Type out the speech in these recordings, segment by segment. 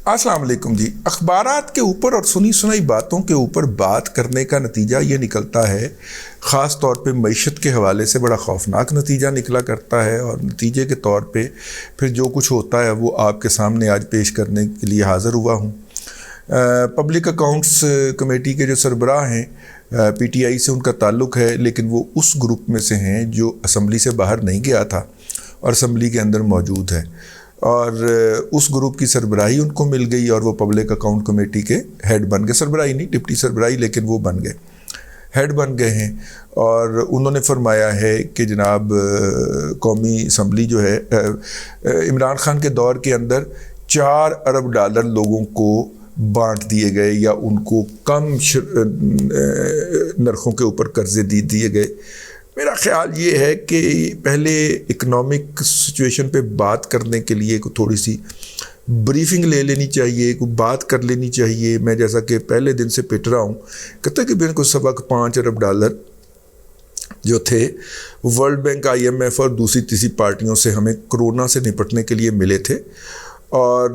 अस्सलाम वालेकुम जी। अखबारात के ऊपर और सुनी सुनाई बातों के ऊपर बात करने का नतीजा ये निकलता है, ख़ास तौर पे मईशत के हवाले से बड़ा ख़ौफनाक नतीजा निकला करता है। और नतीजे के तौर पे फिर जो कुछ होता है वो आपके सामने आज पेश करने के लिए हाज़िर हुआ हूँ। पब्लिक अकाउंट्स कमेटी के जो सरबराह हैं, PTI से उनका ताल्लुक़ है, लेकिन वो उस ग्रुप में से हैं जो असम्बली से बाहर नहीं गया था और असम्बली के अंदर मौजूद है, और उस ग्रुप की सरबराही उनको मिल गई और वो पब्लिक अकाउंट कमेटी के हेड बन गए। सरबराही नहीं, डिप्टी सरबराही, लेकिन वो बन गए, हेड बन गए हैं। और उन्होंने फरमाया है कि जनाब कौमी असम्बली जो है, इमरान खान के दौर के अंदर 4 अरब डॉलर लोगों को बांट दिए गए या उनको कम नरखों के ऊपर कर्जे दिए गए। मेरा ख्याल ये है कि पहले इकनॉमिक सिचुएशन पे बात करने के लिए थोड़ी सी ब्रीफिंग ले लेनी चाहिए, कोई बात कर लेनी चाहिए। मैं जैसा कि पहले दिन से पिट रहा हूँ, कहते कि बिन को सबक 5 अरब डॉलर जो थे वर्ल्ड बैंक, IMF और दूसरी तीसरी पार्टियों से हमें कोरोना से निपटने के लिए मिले थे, और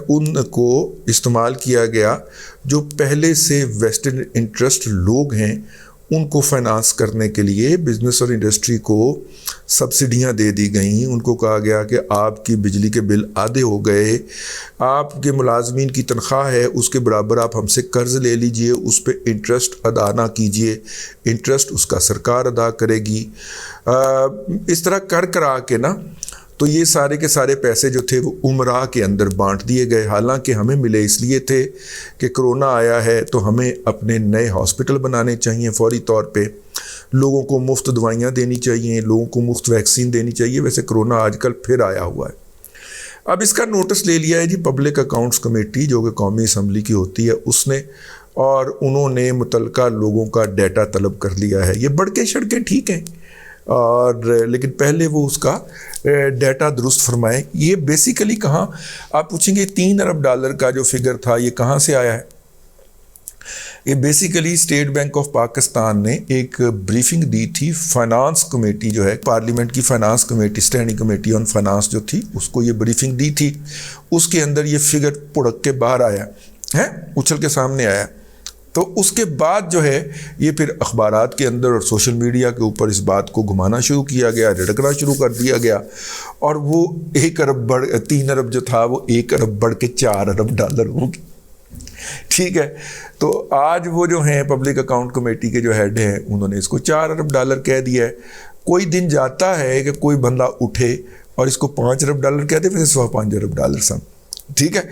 उनको इस्तेमाल किया गया जो पहले से वेस्टेड इंटरेस्ट लोग हैं उनको फाइनेंस करने के लिए। बिज़नेस और इंडस्ट्री को सब्सिडियां दे दी गईं। उनको कहा गया कि आपकी बिजली के बिल आधे हो गए, आपके मुलाजमीन की तनख्वाह है उसके बराबर आप हमसे कर्ज़ ले लीजिए, उस पर इंटरेस्ट अदा ना कीजिए, इंटरेस्ट उसका सरकार अदा करेगी। इस तरह कर करा के ना, तो ये सारे के सारे पैसे जो थे वो उमरा के अंदर बांट दिए गए। हालांकि हमें मिले इसलिए थे कि कोरोना आया है तो हमें अपने नए हॉस्पिटल बनाने चाहिए, फौरी तौर पे लोगों को मुफ्त दवाइयाँ देनी चाहिए, लोगों को मुफ्त वैक्सीन देनी चाहिए। वैसे कोरोना आजकल फिर आया हुआ है। अब इसका नोटिस ले लिया है जी पब्लिक अकाउंट्स कमेटी, जो कि कौमी असम्बली की होती है, उसने, और उन्होंने मुतल्लिका लोगों का डाटा तलब कर लिया है। ये बढ़के शड़के ठीक हैं, और लेकिन पहले वो उसका डाटा दुरुस्त फरमाएं। ये बेसिकली कहाँ, आप पूछेंगे 3 अरब डॉलर का जो फिगर था ये कहाँ से आया है? ये basically state bank of Pakistan ने एक ब्रीफिंग दी थी। फाइनेंस कमेटी जो है, पार्लियामेंट की finance committee, standing committee on finance जो थी, उसको ये ब्रीफिंग दी थी। उसके अंदर ये फिगर पुड़क के बाहर आया है, उछल के सामने आया। तो उसके बाद जो है ये फिर अखबारात के अंदर और सोशल मीडिया के ऊपर इस बात को घुमाना शुरू किया गया, रिड़कना शुरू कर दिया गया, और वो 1 अरब 3 अरब जो था वो 1 अरब बढ़ के 4 अरब डॉलर हो गया। ठीक है, तो आज वो जो हैं पब्लिक अकाउंट कमेटी के जो हेड हैं, उन्होंने इसको 4 अरब डॉलर कह दिया है। कोई दिन जाता है कि कोई बंदा उठे और इसको 5 अरब डॉलर कहते, फिर 5.25 अरब डॉलर सम, ठीक है।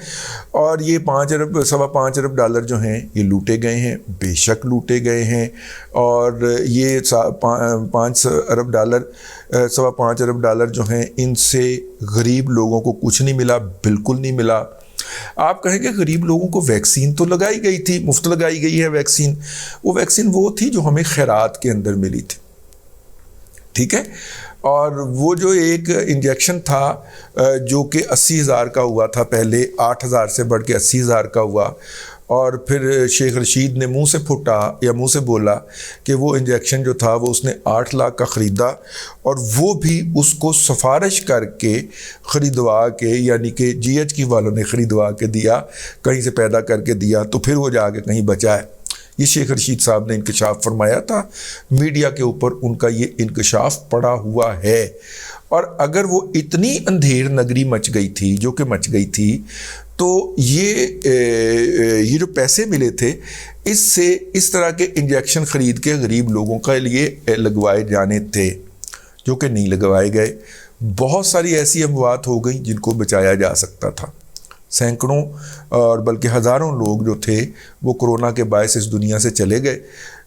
और ये 5.25 अरब डॉलर जो हैं ये लूटे गए हैं, बेशक लूटे गए हैं। और ये 5 अरब डॉलर 5.25 अरब डॉलर जो हैं, इनसे गरीब लोगों को कुछ नहीं मिला, बिल्कुल नहीं मिला। आप कहेंगे गरीब लोगों को वैक्सीन तो लगाई गई थी, मुफ्त लगाई गई है वैक्सीन। वो वैक्सीन वो थी जो हमें खैरात के अंदर मिली थी, ठीक है। और वो जो एक इंजेक्शन था जो कि 80,000 का हुआ था, पहले 8,000 से बढ़ के 80,000 का हुआ, और फिर शेख रशीद ने मुंह से फूटा या मुंह से बोला कि वो इंजेक्शन जो था वो उसने 8 लाख का ख़रीदा, और वो भी उसको सिफारिश करके ख़रीदवा के, यानी कि GH वालों ने ख़रीदवा के दिया, कहीं से पैदा करके दिया, तो फिर वो जाके कहीं बचा है। ये शेख रशीद साहब ने इंकशाफ फरमाया था, मीडिया के ऊपर उनका ये इंकशाफ पड़ा हुआ है। और अगर वो इतनी अंधेर नगरी मच गई थी जो कि मच गई थी, तो ये जो पैसे मिले थे, इससे इस तरह के इंजेक्शन ख़रीद के गरीब लोगों के लिए लगवाए जाने थे, जो कि नहीं लगवाए गए। बहुत सारी ऐसी अमवात हो गई जिनको बचाया जा सकता था। सैकड़ों और बल्कि हज़ारों लोग जो थे वो कोरोना के बायस इस दुनिया से चले गए,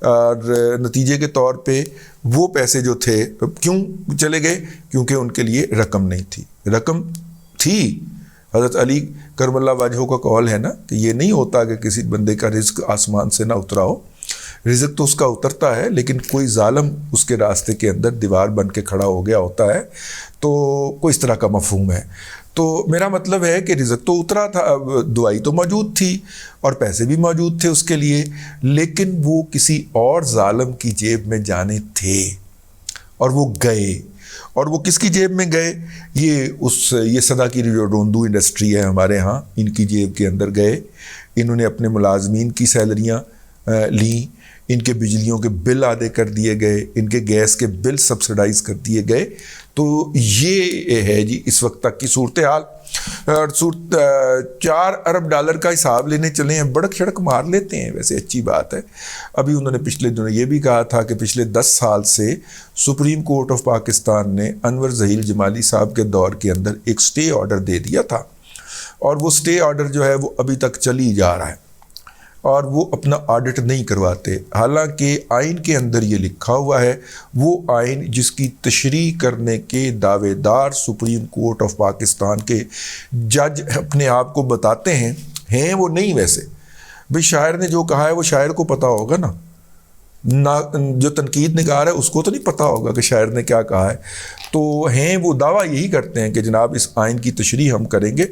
और नतीजे के तौर पे वो पैसे जो थे, क्यों चले गए? क्योंकि उनके लिए रकम नहीं थी। रकम थी, हज़रत अली करमल्ला वजहो का कौल है ना कि ये नहीं होता कि किसी बंदे का रिज़्क आसमान से ना उतरा हो, रिज़्क तो उसका उतरता है, लेकिन कोई ज़ालिम उसके रास्ते के अंदर दीवार बन के खड़ा हो गया होता है। तो कोई इस तरह का मफ़हूम है। तो मेरा मतलब है कि रिज़्क तो उतरा था, दवाई तो मौजूद थी और पैसे भी मौजूद थे उसके लिए, लेकिन वो किसी और ज़ालिम की जेब में जाने थे और वो गए। اور وہ کس کی جیب میں گئے؟ یہ صدا کی جو روندو انڈسٹری ہے ہمارے ہاں، ان کی جیب کے اندر گئے. انہوں نے اپنے ملازمین کی سیلریاں لیں، ان کے بجلیوں کے بل آدھے کر دیے گئے، ان کے گیس کے بل سبسڈائز کر دیے گئے. تو یہ ہے جی اس وقت تک کی صورتحال. 4 ارب ڈالر کا حساب لینے چلے ہیں، بڑک شڑک مار لیتے ہیں، ویسے اچھی بات ہے. ابھی انہوں نے پچھلے دنوں یہ بھی کہا تھا کہ پچھلے 10 سال سے سپریم کورٹ آف پاکستان نے انور ظہیر جمالی صاحب کے دور کے اندر ایک سٹے آرڈر دے دیا تھا، اور وہ سٹے آرڈر جو ہے وہ ابھی تک چلی جا رہا ہے، اور وہ اپنا آڈٹ نہیں کرواتے. حالانکہ آئین کے اندر یہ لکھا ہوا ہے، وہ آئین جس کی تشریح کرنے کے دعوے دار سپریم کورٹ آف پاکستان کے جج اپنے آپ کو بتاتے ہیں وہ نہیں. ویسے بھئی شاعر نے جو کہا ہے وہ شاعر کو پتہ ہوگا نا، جو تنقید نگار ہے اس کو تو نہیں پتہ ہوگا کہ شاعر نے کیا کہا ہے. تو وہ دعویٰ یہی کرتے ہیں کہ جناب اس آئین کی تشریح ہم کریں گے،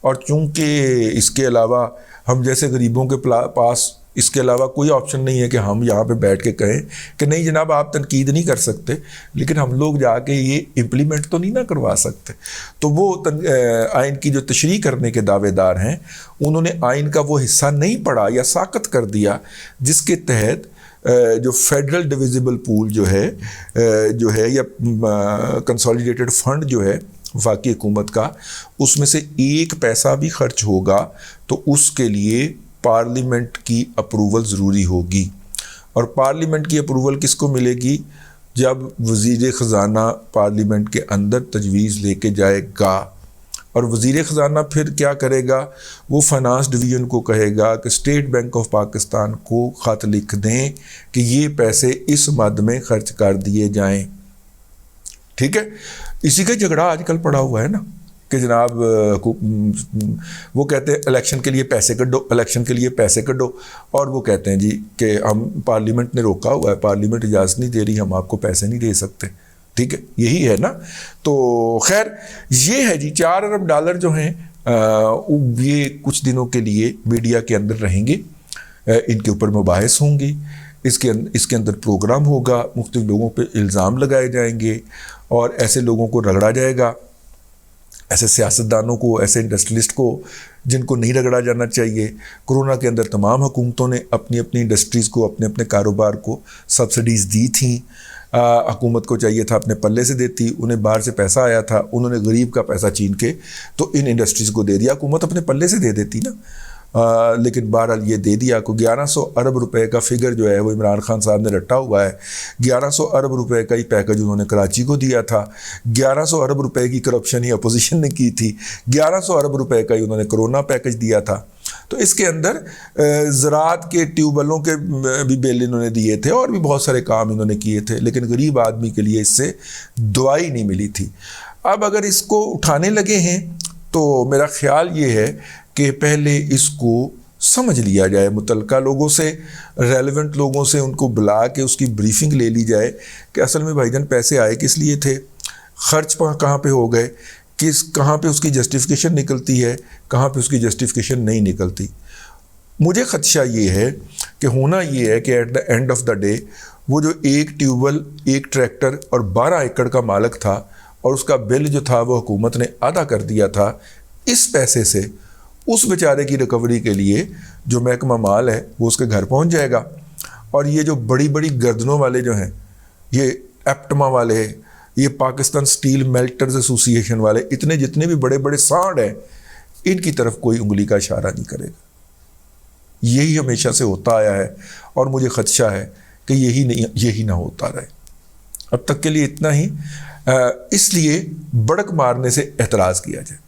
اور چونکہ اس کے علاوہ ہم جیسے غریبوں کے پاس اس کے علاوہ کوئی آپشن نہیں ہے کہ ہم یہاں پہ بیٹھ کے کہیں کہ نہیں جناب آپ تنقید نہیں کر سکتے، لیکن ہم لوگ جا کے یہ امپلیمنٹ تو نہیں نہ کروا سکتے. تو وہ آئین کی جو تشریح کرنے کے دعوے دار ہیں، انہوں نے آئین کا وہ حصہ نہیں پڑھا یا ساقط کر دیا جس کے تحت جو فیڈرل ڈویزیبل پول جو ہے یا کنسالیڈیٹڈ فنڈ جو ہے وفاقی حکومت کا، اس میں سے 1 پیسہ بھی خرچ ہوگا تو اس کے لیے پارلیمنٹ کی اپروول ضروری ہوگی. اور پارلیمنٹ کی اپروول کس کو ملے گی؟ جب وزیر خزانہ پارلیمنٹ کے اندر تجویز لے کے جائے گا. اور وزیر خزانہ پھر کیا کرے گا؟ وہ فائنانس ڈویژن کو کہے گا کہ اسٹیٹ بینک آف پاکستان کو خط لکھ دیں کہ یہ پیسے اس مد میں خرچ کر دیے جائیں. ٹھیک ہے، اسی کا جھگڑا آج کل پڑا ہوا ہے نا کہ جناب وہ کہتے ہیں الیکشن کے لیے پیسے کڈو، الیکشن کے لیے پیسے کڈو، اور وہ کہتے ہیں جی کہ ہم پارلیمنٹ نے روکا ہوا ہے، پارلیمنٹ اجازت نہیں دے رہی، ہم آپ کو پیسے نہیں دے سکتے. ٹھیک ہے، یہی ہے نا. تو خیر یہ ہے جی 4 ارب ڈالر جو ہیں یہ کچھ دنوں کے لیے میڈیا کے اندر رہیں گے، ان کے اوپر مباحث ہوں گی، اس کے اندر پروگرام ہوگا، مختلف لوگوں پہ الزام لگائے جائیں گے، اور ایسے لوگوں کو رگڑا جائے گا، ایسے سیاستدانوں کو، ایسے انڈسٹریلسٹ کو جن کو نہیں رگڑا جانا چاہیے. کرونا کے اندر تمام حکومتوں نے اپنی انڈسٹریز کو، اپنے کاروبار کو سبسڈیز دی تھیں. حکومت کو چاہیے تھا اپنے پلے سے دیتی، انہیں باہر سے پیسہ آیا تھا، انہوں نے غریب کا پیسہ چھین کے تو ان انڈسٹریز کو دے دیا. حکومت اپنے پلے سے دے دیتی نا، لیکن بہرحال یہ دے دیا کو 1100 ارب روپے کا فگر جو ہے وہ عمران خان صاحب نے رٹا ہوا ہے. 1100 ارب روپے کا ہی پیکج انہوں نے کراچی کو دیا تھا. 1100 ارب روپے کی کرپشن ہی اپوزیشن نے کی تھی. 1100 ارب روپے کا ہی انہوں نے کرونا پیکج دیا تھا. تو اس کے اندر زراعت کے ٹیوبویلوں کے بھی بل انہوں نے دیے تھے، اور بھی بہت سارے کام انہوں نے کیے تھے، لیکن غریب آدمی کے لیے اس سے دعائی نہیں ملی تھی. اب اگر اس کو اٹھانے لگے ہیں تو میرا خیال یہ ہے کہ پہلے اس کو سمجھ لیا جائے، متعلقہ لوگوں سے، ریلیونٹ لوگوں سے ان کو بلا کے اس کی بریفنگ لے لی جائے کہ اصل میں بھائی جان پیسے آئے کس لیے تھے، خرچ کہاں پہ ہو گئے، کہاں پہ اس کی جسٹیفیکیشن نکلتی ہے، کہاں پہ اس کی جسٹیفیکیشن نہیں نکلتی. مجھے خدشہ یہ ہے کہ ہونا یہ ہے کہ at the end of the day وہ جو 1 ٹیوبویل، 1 ٹریکٹر اور 12 ایکڑ کا مالک تھا، اور اس کا بل جو تھا وہ حکومت نے آدھا کر دیا تھا، اس پیسے سے اس بیچارے کی ریکوری کے لیے جو محکمہ مال ہے وہ اس کے گھر پہنچ جائے گا. اور یہ جو بڑی گردنوں والے جو ہیں، یہ ایپٹما والے، یہ پاکستان سٹیل میلٹرز ایسوسی ایشن والے، جتنے بھی بڑے سانڈ ہیں، ان کی طرف کوئی انگلی کا اشارہ نہیں کرے گا. یہی ہمیشہ سے ہوتا آیا ہے، اور مجھے خدشہ ہے کہ یہی نہ ہوتا رہے. اب تک کے لیے اتنا ہی، اس لیے بڑک مارنے سے احتراز کیا جائے.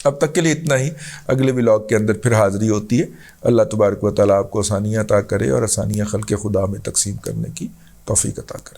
اب تک کے لیے اتنا ہی. اگلے ولاگ کے اندر پھر حاضری ہوتی ہے. اللہ تبارک و تعالیٰ آپ کو آسانیاں عطا کرے، اور آسانیاں خلق خدا میں تقسیم کرنے کی توفیق عطا کرے.